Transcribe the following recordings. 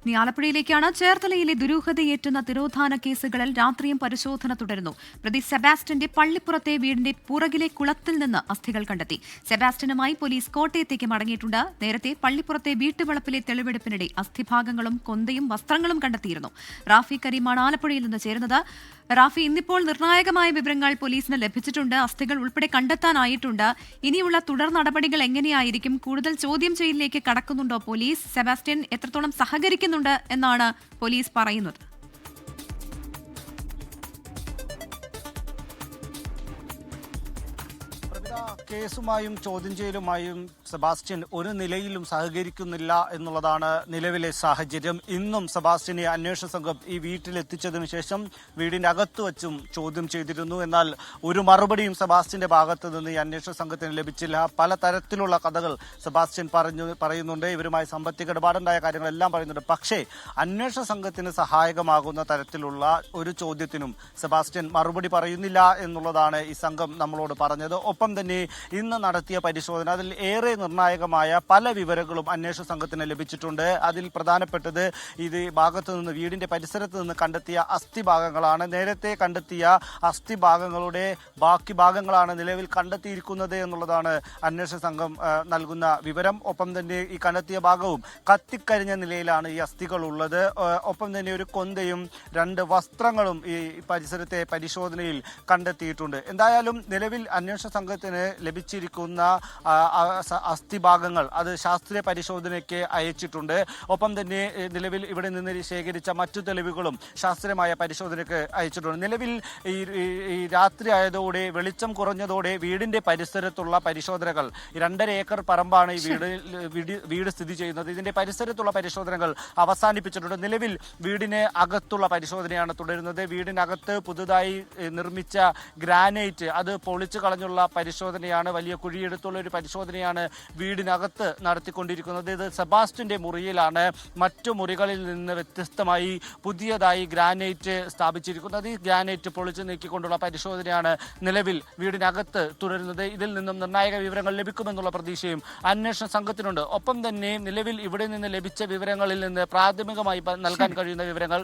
ഇനി ആലപ്പുഴയിലേക്കാണ്. ചേർത്തലയിലെ ദുരൂഹതയേറ്റുന്ന തിരോധാന കേസുകളിൽ രാത്രിയും പരിശോധന തുടരുന്നു. പ്രതി സെബാസ്റ്റ്യന്റെ പള്ളിപ്പുറത്തെ വീടിന്റെ പുറകിലെ കുളത്തിൽ നിന്ന് അസ്ഥികൾ കണ്ടെത്തി. സെബാസ്റ്റ്യനുമായി പോലീസ് കോട്ടയത്തേക്ക് മടങ്ങിയിട്ടുണ്ട്. നേരത്തെ പള്ളിപ്പുറത്തെ വീട്ടുവളപ്പിലെ തെളിവെടുപ്പിനിടെ അസ്ഥിഭാഗങ്ങളും കൊന്തയും വസ്ത്രങ്ങളും കണ്ടെത്തിയിരുന്നു. റാഫി കരീമാണ് ആലപ്പുഴയിൽ നിന്ന് ചേരുന്നത്. റാഫി, ഇന്നിപ്പോൾ നിർണായകമായ വിവരങ്ങൾ പോലീസിന് ലഭിച്ചിട്ടുണ്ട്. അസ്ഥികൾ ഉൾപ്പെടെ കണ്ടെത്താനായിട്ടുണ്ട്. ഇനിയുള്ള തുടർ നടപടികൾ എങ്ങനെയായിരിക്കും? കൂടുതൽ ചോദ്യം ചെയ്യലിലേക്ക് കടക്കുന്നുണ്ടോ പോലീസ്? സെബാസ്റ്റ്യൻ എത്രത്തോളം സഹകരിക്കുന്നുണ്ട് എന്നാണ് പോലീസ് പറയുന്നത്? കേസുമായും ചോദ്യം ചെയ്യലുമായും സെബാസ്റ്റ്യൻ ഒരു നിലയിലും സഹകരിക്കുന്നില്ല എന്നുള്ളതാണ് നിലവിലെ സാഹചര്യം. ഇന്നും സെബാസ്റ്റ്യനെ അന്വേഷണ സംഘം ഈ വീട്ടിലെത്തിച്ചതിനു ശേഷം വീടിന്റെ അകത്ത് വച്ചും ചോദ്യം ചെയ്തിരുന്നു. എന്നാൽ ഒരു മറുപടിയും സെബാസ്റ്റ്യന്റെ ഭാഗത്ത് നിന്ന് ഈ അന്വേഷണ സംഘത്തിന് ലഭിച്ചില്ല. പലതരത്തിലുള്ള കഥകൾ സെബാസ്റ്റ്യൻ പറയുന്നുണ്ട്. ഇവരുമായി സാമ്പത്തിക ഇടപാടുണ്ടായ കാര്യങ്ങളെല്ലാം പറയുന്നുണ്ട്. പക്ഷേ അന്വേഷണ സംഘത്തിന് സഹായകമാകുന്ന തരത്തിലുള്ള ഒരു ചോദ്യത്തിനും സെബാസ്റ്റ്യൻ മറുപടി പറയുന്നില്ല എന്നുള്ളതാണ് ഈ സംഘം നമ്മളോട് പറഞ്ഞത്. ഒപ്പം തന്നെ ഇന്ന് നടത്തിയ പരിശോധന അതിൽ ഏറെ നിർണായകമായ പല വിവരങ്ങളും അന്വേഷണ സംഘത്തിന് ലഭിച്ചിട്ടുണ്ട്. അതിൽ പ്രധാനപ്പെട്ടത് ഇത് ഭാഗത്തു നിന്ന് വീടിന്റെ പരിസരത്ത് നിന്ന് കണ്ടെത്തിയ അസ്ഥിഭാഗങ്ങളാണ്. നേരത്തെ കണ്ടെത്തിയ അസ്ഥിഭാഗങ്ങളുടെ ബാക്കി ഭാഗങ്ങളാണ് നിലവിൽ കണ്ടെത്തിയിരിക്കുന്നത് എന്നുള്ളതാണ് അന്വേഷണ സംഘം നൽകുന്ന വിവരം. ഒപ്പം തന്നെ ഈ കണ്ടെത്തിയ ഭാഗവും കത്തിക്കരിഞ്ഞ നിലയിലാണ് ഈ അസ്ഥികൾ ഉള്ളത്. ഒപ്പം തന്നെ ഒരു കൊന്തയും 2 വസ്ത്രങ്ങളും ഈ പരിസരത്തെ പരിശോധനയിൽ കണ്ടെത്തിയിട്ടുണ്ട്. എന്തായാലും നിലവിൽ അന്വേഷണ സംഘത്തിന് ലഭിച്ചിരിക്കുന്ന അസ്ഥിഭാഗങ്ങൾ അത് ശാസ്ത്രീയ പരിശോധനയ്ക്ക് അയച്ചിട്ടുണ്ട്. ഒപ്പം തന്നെ നിലവിൽ ഇവിടെ നിന്ന് ശേഖരിച്ച മറ്റു തെളിവുകളും ശാസ്ത്രീയമായ പരിശോധനയ്ക്ക് അയച്ചിട്ടുണ്ട്. നിലവിൽ ഈ രാത്രി ആയതോടെ വെളിച്ചം കുറഞ്ഞതോടെ വീടിന്റെ പരിസരത്തുള്ള പരിശോധനകൾ 2.5 ഏക്കർ പറമ്പാണ് ഈ വീട് സ്ഥിതി ചെയ്യുന്നത്. ഇതിന്റെ പരിസരത്തുള്ള പരിശോധനകൾ അവസാനിപ്പിച്ചിട്ടുണ്ട്. നിലവിൽ വീടിന് അകത്തുള്ള പരിശോധനയാണ് തുടരുന്നത്. വീടിനകത്ത് പുതുതായി നിർമ്മിച്ച ഗ്രാനൈറ്റ് അത് പൊളിച്ചു കളഞ്ഞുള്ള പരിശോധനയാണ്, വലിയ കുഴിയെടുത്തുള്ള ഒരു പരിശോധനയാണ് വീടിനകത്ത് നടത്തിക്കൊണ്ടിരിക്കുന്നത്. ഇത് സെബാസ്റ്റ്യന്റെ മുറിയിലാണ്. മറ്റു മുറികളിൽ നിന്ന് വ്യത്യസ്തമായി പുതിയതായി ഗ്രാനൈറ്റ് സ്ഥാപിച്ചിരിക്കുന്നത്. ഈ ഗ്രാനൈറ്റ് പൊളിച്ചു നീക്കിക്കൊണ്ടുള്ള പരിശോധനയാണ് നിലവിൽ വീടിനകത്ത് തുടരുന്നത്. ഇതിൽ നിന്നും നിർണായക വിവരങ്ങൾ ലഭിക്കുമെന്നുള്ള പ്രതീക്ഷയും അന്വേഷണ സംഘത്തിനുണ്ട്. ഒപ്പം തന്നെ നിലവിൽ ഇവിടെ നിന്ന് ലഭിച്ച വിവരങ്ങളിൽ നിന്ന് പ്രാഥമികമായി നൽകാൻ കഴിയുന്ന വിവരങ്ങൾ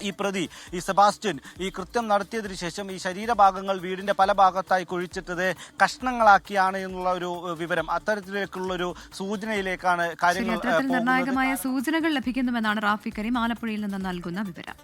ഈ പ്രതി ഈ സെബാസ്റ്റ്യൻ ഈ കൃത്യം നടത്തിയതിനു ശേഷം ഈ ശരീരഭാഗങ്ങൾ വീടിന്റെ പല ഭാഗത്തായി കുഴിച്ചിട്ടത് കഷ്ണങ്ങളാക്കിയാണ് എന്നുള്ള ഒരു വിവരം, അത്തരത്തിലേക്കുള്ള ഒരു സൂചനയിലേക്കാണ് കാര്യങ്ങൾ. നിർണായകമായ സൂചനകൾ ലഭിക്കുന്നുവെന്നാണ് റാഫി കരീം ആലപ്പുഴയിൽ നിന്ന് നൽകുന്ന വിവരം.